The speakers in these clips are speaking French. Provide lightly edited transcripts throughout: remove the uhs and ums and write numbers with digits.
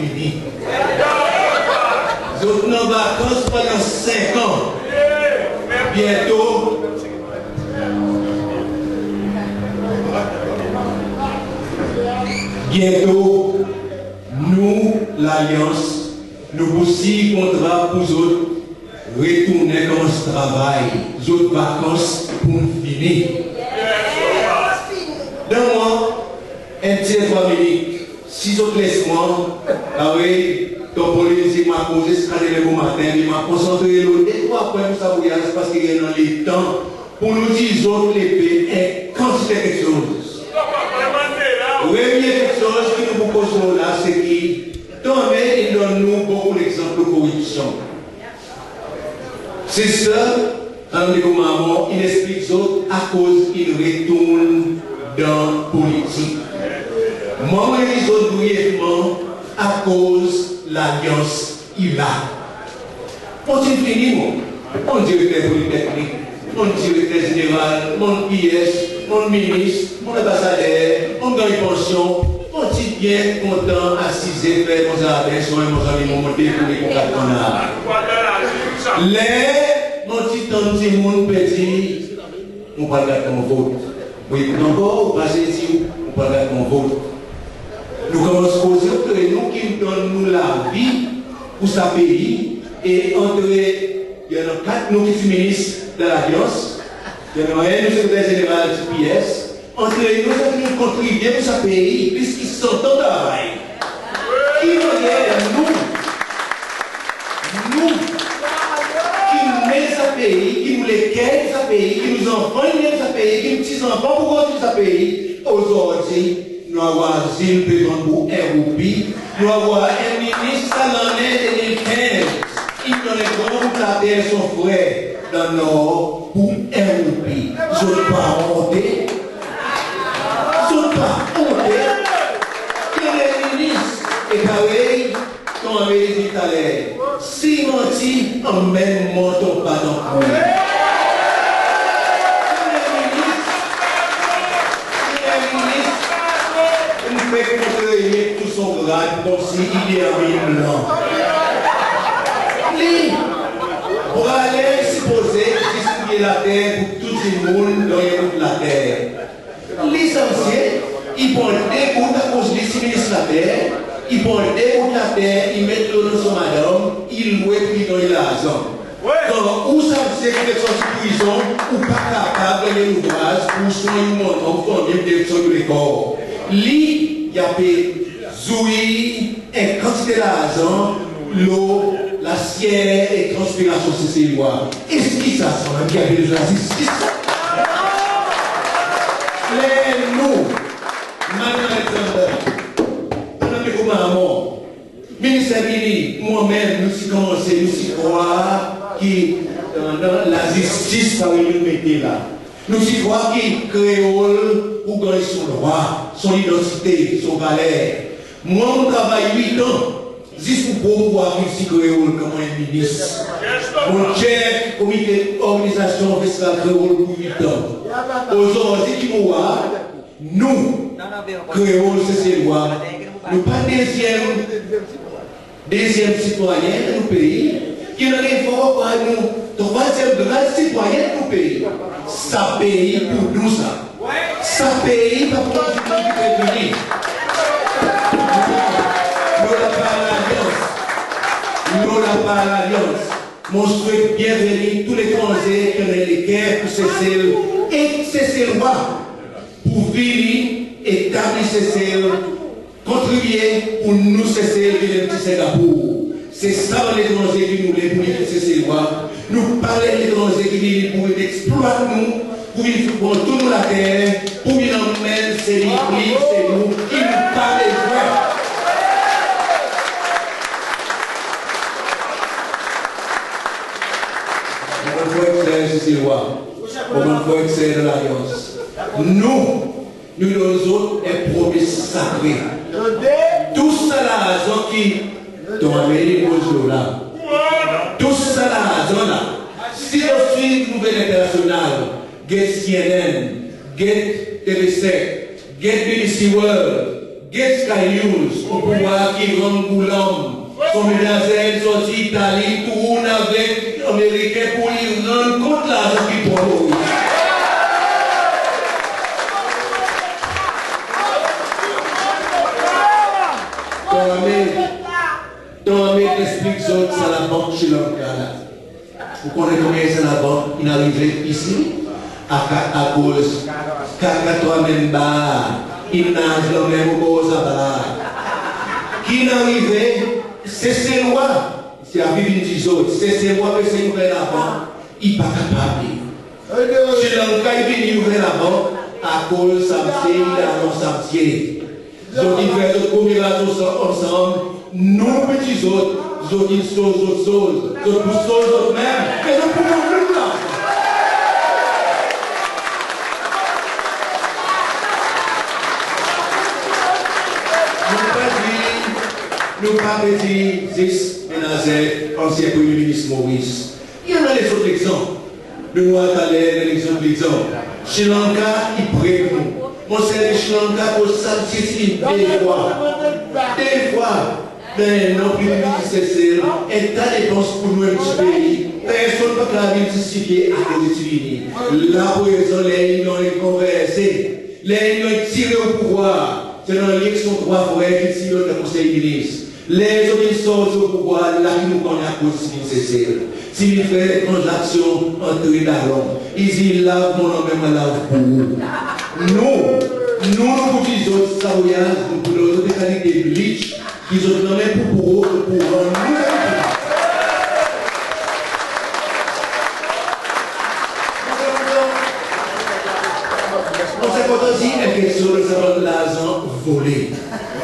fini. Nous sommes en vacances pendant 5 ans. Bientôt, nous, l'Alliance, nous aussi contrat pour autres retourner comme ce travail, autres vacances pour finir. Donne-moi un petit 3 minutes, 6 autres laisse-moi, ah oui, ton politique m'a posé ce qu'il le bon matin, il m'a concentré l'autre, et toi après nous ça voyage parce qu'il y a dans les temps pour nous dire autres l'épée et considérer quelque chose. Oui, il y a quelque chose qui nous proposons là, c'est qui il donne-nous beaucoup d'exemples de corruption. C'est ça, maman, il explique autres à cause qu'il retourne dans la politique. Maman, il dit autres brièvement à cause de l'alliance il a. On dit fini, mon directeur polytechnique, mon directeur général, mon IS, mon ministre, mon ambassadeur, mon gagne pension. On dit bien content, assisé, faire mon jardin, soin, mon ami, mon monté pour les contacts qu'on a. Les, mon petit temps, petit monde petit, on parle de mon vote. Oui, encore, on passe ici, on parle de mon vote. Nous commençons à causer entre nous qui donnent la vie pour ce pays et entre, il y en a 4 nous qui sont ministres de l'Alliance, il y en a un, le secrétaire général du PS. Entre nous, nous contribuons pour ce pays, puisqu'ils sont au travail. Qui nous aide, nous, qui met ce pays, qui nous les quête ce pays, qui nous enfants ce pays, qui nous petits-enfants pour construire ce pays, aujourd'hui, nous avons Gilles Pétion pour un roupi, nous avons un ministre à l'année 2015, il donne les grands plateaux son frère dans le nord pour un roupi. Je ne veux pas monter. Et pareil, comme on avait dit tout à l'heure, si menti, on même monte pas dans le il fait construire tout son grade comme s'il est en blanc. Pour aller supposer distribuer la terre pour tout le monde dans les routes de la terre. L'essentiel, ils vont dégoûter à cause des ministres de la terre. Ils vont dégoûter la terre, ils mettent l'eau dans son madame, ils louent puis dans l'argent. Donc, où ça veut dire que sont en prison, ou pas capable de l'ouvrage, pour soigner le monde, ou pour bien de le corps. Lui, il y a des zouilles, une quantité d'argent, l'eau, la sienne et transpiration sur ces lois. Est-ce qu'il ça semble qu'il y a besoin de justice? Les nous, maman, ministre Billy, moi-même, nous sommes commencé, nous sommes croire que la justice, ça va nous mettre là. Nous sommes croire que créole ou gagner son droit, son identité, son valeur. Moi, je travaille 8 ans, juste pour pouvoir réussir créole comme un ministre. Mon chef, comité d'organisation festival créole pour 8 ans. Aujourd'hui, qui nous voit, nous, créole, c'est ces lois. Nous pas deuxième citoyen de nos pays, qui n'a rien fort par nous, troisième grand citoyen de nos pays. Ça pays pour nous ça. Ça pays pas pour nous qui peut venir. Nous n'avons pas l'alliance. Mon souhait bienvenue tous les étrangers qui ont les guerres pour cesser et cesser le roi pour venir établir cesser contribuer pour nous cesser le petit Singapour. C'est ça l'étranger qui nous les pour cesser le roi. Nous parlons l'étranger qui nous pour exploiter nous, pour tout nous la terre, pour nous emmener, c'est lui, c'est nous, qui nous parle les frères. C'est l'alliance. Nous autres, est promesse sacrée. Tout ça, la raison qui t'ont amené aux là. Tout ça, la raison là. Si on suit une nouvelle internationale, get CNN, get TV7, get BBC World, Get News, pour pouvoir qui rend Goulam, son ménagère sorti d'Italie, tourne avec l'Américain pour lui rendre compte l'argent qu'il prend. Ton ami t'explique ça à la banque Sri Lanka. Vous connaissez combien c'est la banque qui arrive ici? À cause, caca toi-même bas, il nage le même beau sabala. Qui n'arrive, c'est ces lois. C'est à vivre des autres, c'est ces lois que c'est ouvert la banque, il n'est pas capable. Sri Lanka, il vient ouvrir la banque à cause de Samsier, il a un Samsier. Donc, il fait de coopération ensemble. Nous, petits autres, nous autres, ils sont autres choses. Nous poussons autres mêmes. Et nous pouvons plus là. Nous pas dit, Zix, Ménazet, ancien Premier ministre Maurice. Il y en a les autres exemples. Nous avons allé l'élection de l'exemple. Sri Lanka, il prie pour nous. Mon service Sri Lanka, pour ça, c'est des fois. Des fois. Mais non plus nécessaire. Et ta dépense pour nous un petit pays. Personne ne peut la ville justifier à cause de Tivini. Là, pour exemple, les Indiens ont conversé. Les Indiens ont tiré au pouvoir. C'est dans l'élection 3 frères qui tirent le conseil ministre. Les autres sortent au pouvoir, là, qui nous connaissent à cause de nécessaire. S'il fait transaction entre les darons, ils disent là, mon nom même là pour nous. Nous, nous disons, ça voyage, nous pour les autres qualités de bleach. Ils ont donné pour eux, pour nous. On s'est pas aussi une question de savoir l'argent volé.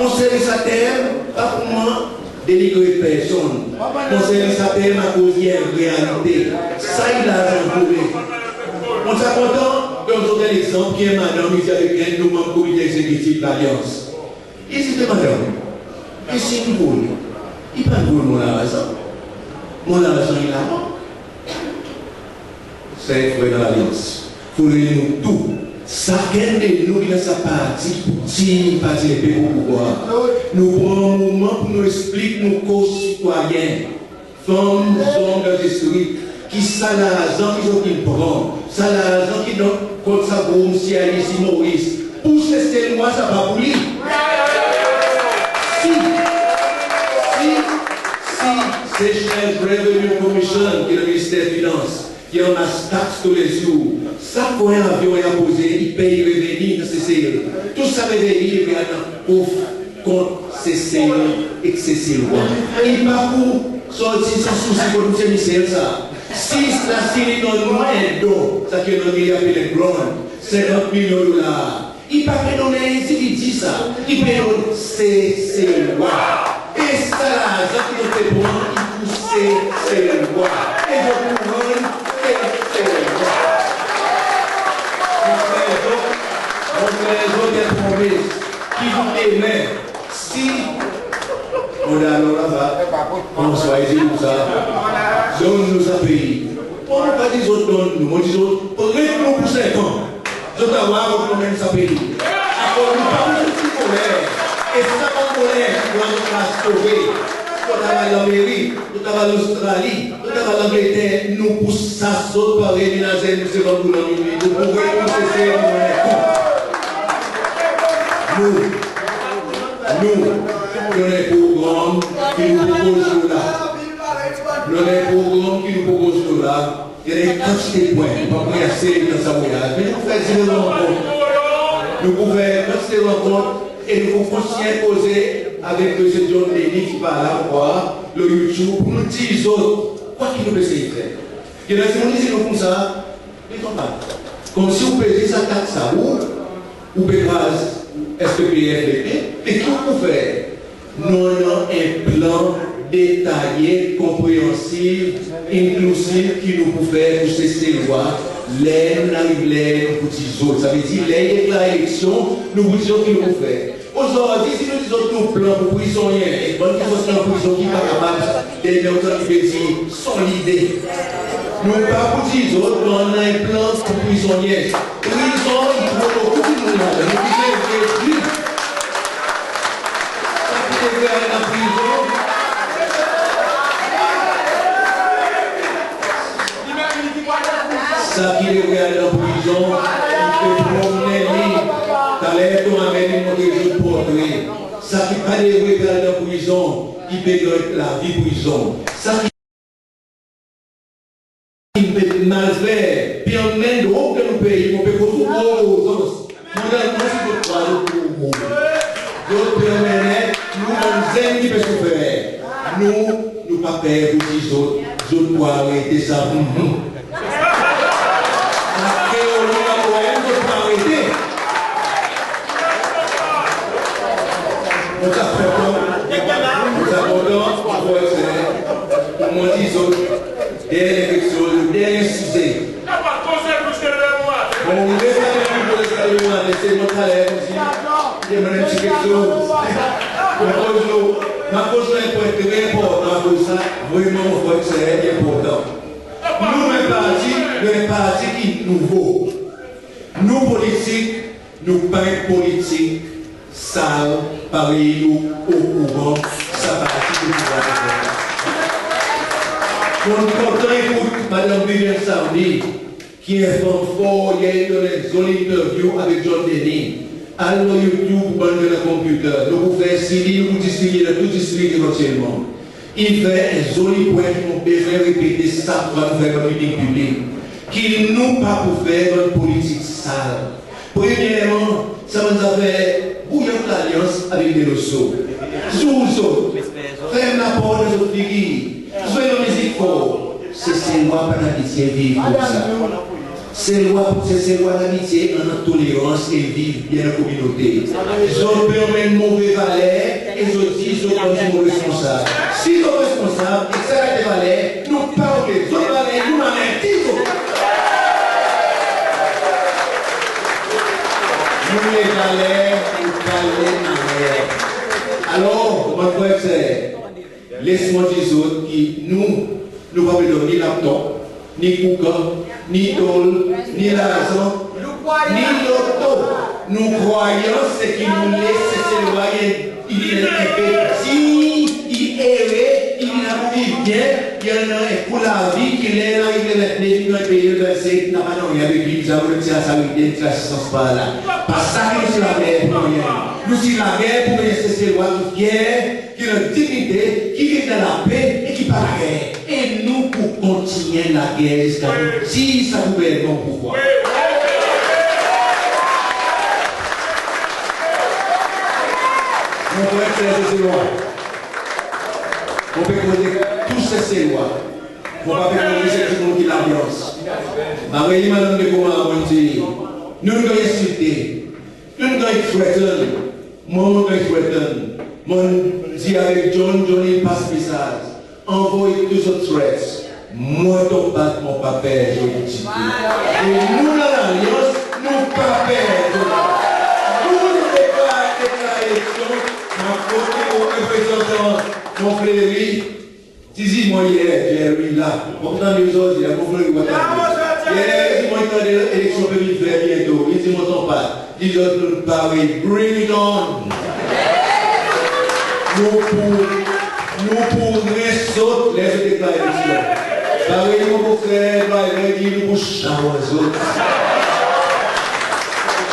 On s'est laissé à terre, pas pour moi, délivrer personne. On s'est laissé à terre à cause de la réalité. Ça, il a l'argent volé. On s'est content que nous avons un exemple qui est madame, ici avec elle, nous, membres du comité exécutif de l'Alliance. Ici, c'est madame. Et si nous voulons, il ne peut pas mon argent. Mon argent, il a mort. C'est vrai dans l'Alliance. Il faut nous tout. Chacun de nous qui a sa partie, petit, partie de pays pour pouvoir. Nous prenons un moment pour nous expliquer nos co-citoyens, femmes, hommes de l'esprit, qui ça l'argent qu'ils prennent, ça l'argent qu'ils donnent contre sa bourse, si Alice, Maurice. Pour ces lois, ça va pour lui. Si Seychelles Revenue Commission, qui est le ministère des Finances, qui en a taxe tous les jours, ça pour un avion est posé, il paye revenus nécessaires. Tout ça revenus, il vient pour contre ces excessifs. Il va pour sortir sans souci pour nous faire ça. Si la Syrie donne nous un don, ça qui est notre appelé grand, 50 millions de dollars. Il ne peut pas donner, il dit ça. Il peut donner ces lois. Et ça, l'argent qui nous fait prendre, il pousse ces lois. Et je vous rends ces lois. Mon frère, des promesses qui vous aimez. Si on a alors là-bas, on soit ici pour ça, donne-nous un pays. On ne pas dire autres donne-nous, on dit autres, prête-nous pour 5 ans. Je dois avoir notre même sa pays. Alors, nous parlons de toute colère. Et ça, en colère, nous allons nous sauver. Nous avons l'Amérique, nous avons l'Australie, nous avons l'Angleterre, nous poussons ça saute par les ménagères, nous sommes dans le milieu. Nous pouvons pousser nous, les programmes qui nous proposent là. Les programmes qui nous proposent là, il y a des quantités de points. Nous ne pouvons pas essayer dans sa voyage. Mais nous pouvons faire des rencontres. Nous pouvons faire des rencontres et nous pouvons imposer avec M. John Denny qui parle à voir le YouTube pour nous dire aux autres quoi qu'il nous peut essayer de faire. Il y a des gens qui disent comme ça, ils ne font pas. Comme si vous payez sa taxe à ou pécrase SPPF, et tout pour faire. Nous avons un plan détaillé, compréhensif, inclusif qui nous peut faire pour ces lois. L'aide n'arrive l'aide pour les autres. Ça veut dire l'aide de l'élection, nous vous disons qu'il nous peut faire. Aujourd'hui, si nous disons nos plans pour prisonniers, et bonne question pour prison qui n'est pas capable d'aider autant qui veut dire son idée. Nous pas pour les autres, on a un plan pour prisonniers. Prison, il faut beaucoup de monde. Nous disons plus. ça qui est regardé en prison, il peut promener t'as l'air de m'amener mon réseau de portrait. Ça qui pas les regarder en prison, il peut la vie prison. Ça qui peut mal faire, puis en même temps que nous payons, on peut construire aux autres. Nous avons tout pour nous. D'autres permettent, nous avons qui peut souffrir. Nous ne pas perdre les autres. Les autres pour arrêter ça. Nous abordons, comme on dit, dernière chose, le dernier sujet. Bon, vous laissez laisser mon travail aussi. Il y a une petite chose. Ma cause est très importante pour ça. Vraiment, c'est important. Nous, le parti qui est nouveau. Nous, politiques, nous pas politiques, sales, pareil, nous, au courant, ça partie du pouvoir. Quand on écoute Mme Viviane Sardy, qui est fort, il y a eu une interview avec John Denny. Alors YouTube, pour le computer, nous pouvons faire civil, nous distribuer, tout distribuer éventuellement. Il fait un joli point qui nous besoin de répéter ça pour nous faire un meeting public. Qu'il nous pas pour faire une politique sale. Premièrement, ça nous a fait bouillir l'alliance avec des losos. Sous-autres, faire la porte de notre figure. Jouer la musique fort. C'est ces lois par l'amitié vivre comme ça. Ces lois d'amitié en tolérance et vivre bien la communauté. Ils ont permis une mauvaise valeur et ils ont dit qu'ils sont responsables. S'ils sont responsables, ils s'arrêtent des valeurs, nous parlons des autres valeurs, nous en mettons. Nous les valeurs, nous parlons en l'air. Alors, mon frère, c'est laisse-moi dire autres qui nous pas besoin ni laptop, ni couca, ni tôle, ni l'argent, ni l'auto. Nous croyons ce qui nous laisse s'éloigner. Il est un petit, il est il a vu bien, il y en a pour la vie qu'il est là, il est dans le pays de il n'a pas rien avec lui, nous avons réussi à s'arrêter de l'assistance par là. Parce que nous sommes la guerre pour rien. Nous sommes la guerre pour laisser ces lois qui est, qui a une dignité, qui vit dans la paix et qui parle la guerre. Et nous, pour continuer la guerre jusqu'à nous, si ça pouvait être bon pouvoir. On peut faire ces lois. On peut poser tous ces lois. On va faire tout le monde qui l'ambiance. Marie, madame de comment on dit, nous nous insulter, nous nous threaten, moi nous threaten. Moi dis avec John, il passe message. Envoie tous autres threats. Moi, ton pas mon papa, je dis. Et nous, dans l'alliance, nous pas perdre. Nous déclaration, ma côté au représentant, mon frère, dis-moi hier, j'ai là. Pourtant, nous autres, il y a mon frère qui va t'appeler. Hier, dis-moi qu'il y a des élections qui vont faire bientôt. Il dit, moi, ton pas. Dis-moi, nous parler. Bring it on. Nous pourrons sauter les déclarations. Pareil, mon frère, nous pour changer les autres.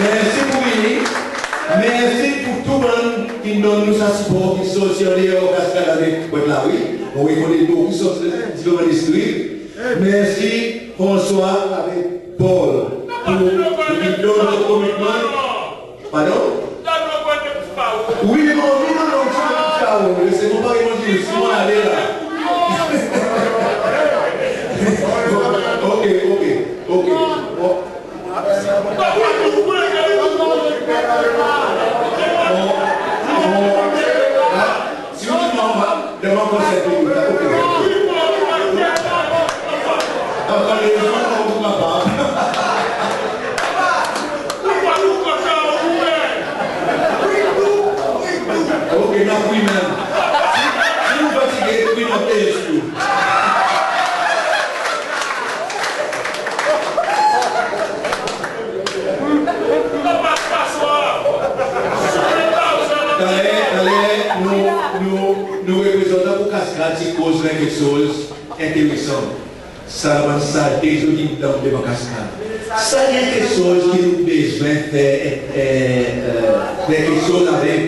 Merci pour venir. Merci pour tout le monde qui donne nous sa support, qui sont sur les cascades avec la rue. On reconnaît beaucoup qui sont différents districts. Merci François avec Paul pour nous donner notre commitment. Pardon? Oui, mais non, c'est mon pari, mon Dieu, c'est moi aller là. Ok. Si vous dites non, devant concept, ok. Attendez, les gens ne vont pas. Ok, now we man. Si vous fatiguez, we not taste you. Nous représentons pour Cascade qui cause quelque chose d'intéressant. Ça va ça des autres dans les cascades. Ça il y a quelque chose qui nous besoin de faire quelque chose avec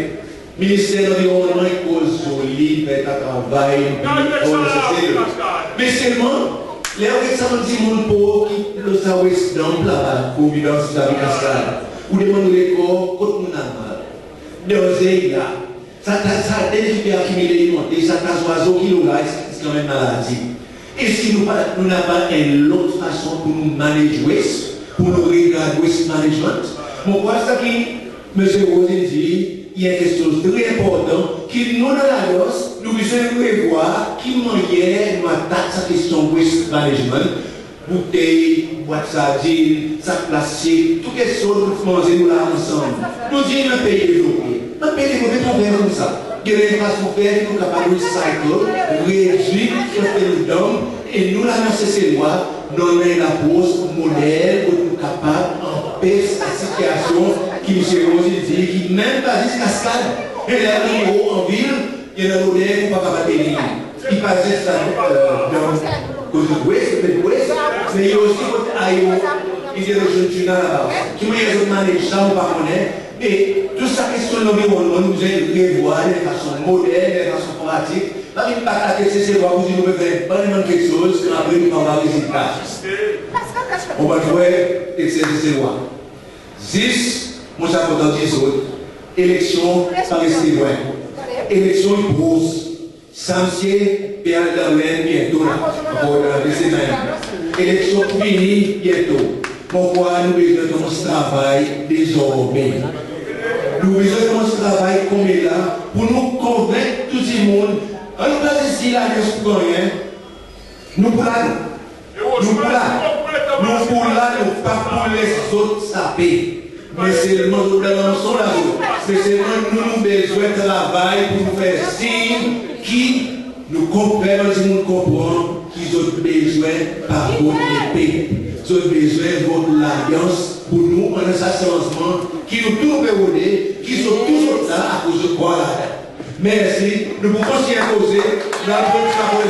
le ministère de l'Environnement et cause jolie, fait un travail, mais seulement, les gens qui sont pauvres qui le savent dans la providence de la cascade, ou demandent les corps, quand on a mal. Deux là, ça a été accumulé, ça a oiseaux qui nous là, c'est quand même maladie. Et si nous n'avons pas une autre façon pour nous manager, pour nous regarder ce management, mon constat qui, M. Rosé dit, il y a quelque chose de très important qui nous dans la danse, nous devons revoir qui manière nous attaque cette question de waste management, bouteilles, boîtes sardines, sacs plastiques, toutes les choses pour manger nous là ensemble. Nous disons un pays développé. Un pays développé pas faire comme ça. Il y a des façons de faire qui nous capables de recycle, réduire, faire le dôme, et nous là dans ces lois, nous avons la pose modèle pour nous capables d'empêcher cette situation qui M. Rosé dit, qui même pas juste cascade. Et là, en ville, il y a un modèle pour ne pas battre. Il passe juste dans cause de l'ouest, mais il y a aussi il y a des jeunes tunnels là-bas. Qui me manage ça, on ne connaît pas. Et toute cette question de l'environnement, nous devons revoir de façon moderne, de façon pratique. Là, il n'y a pas de c'est voir, vous devez faire pas quelque chose, que après, nous allons avoir des résultats. On va jouer excès de ces lois. 10, moi, j'ai important 10 autres. Élection par les citoyens. Élection grosse. Samsier, Pierre Darlène, bientôt, encore dans les semaines. Élection finie, bientôt. Pourquoi nous devons commencer ce travail désormais? Nous devons commencer ce travail comme il est là pour nous convaincre tout le monde. On ne peut pas ici là, pour rien. Nous pour là. Nous pour là. Nous pour là, nous pas pour les autres saper. Mais seulement nous lançons la route. Mais seulement nous avons besoin de travail pour nous faire signe qui nous comprennent, nous comprenons qu'ils ont besoin par votre épée. Ils ont besoin de votre alliance pour nous, en un changement qui nous tout verrouillé, qui sont toujours là à cause de quoi là. Merci. Nous pouvons s'y imposer. La bonne parole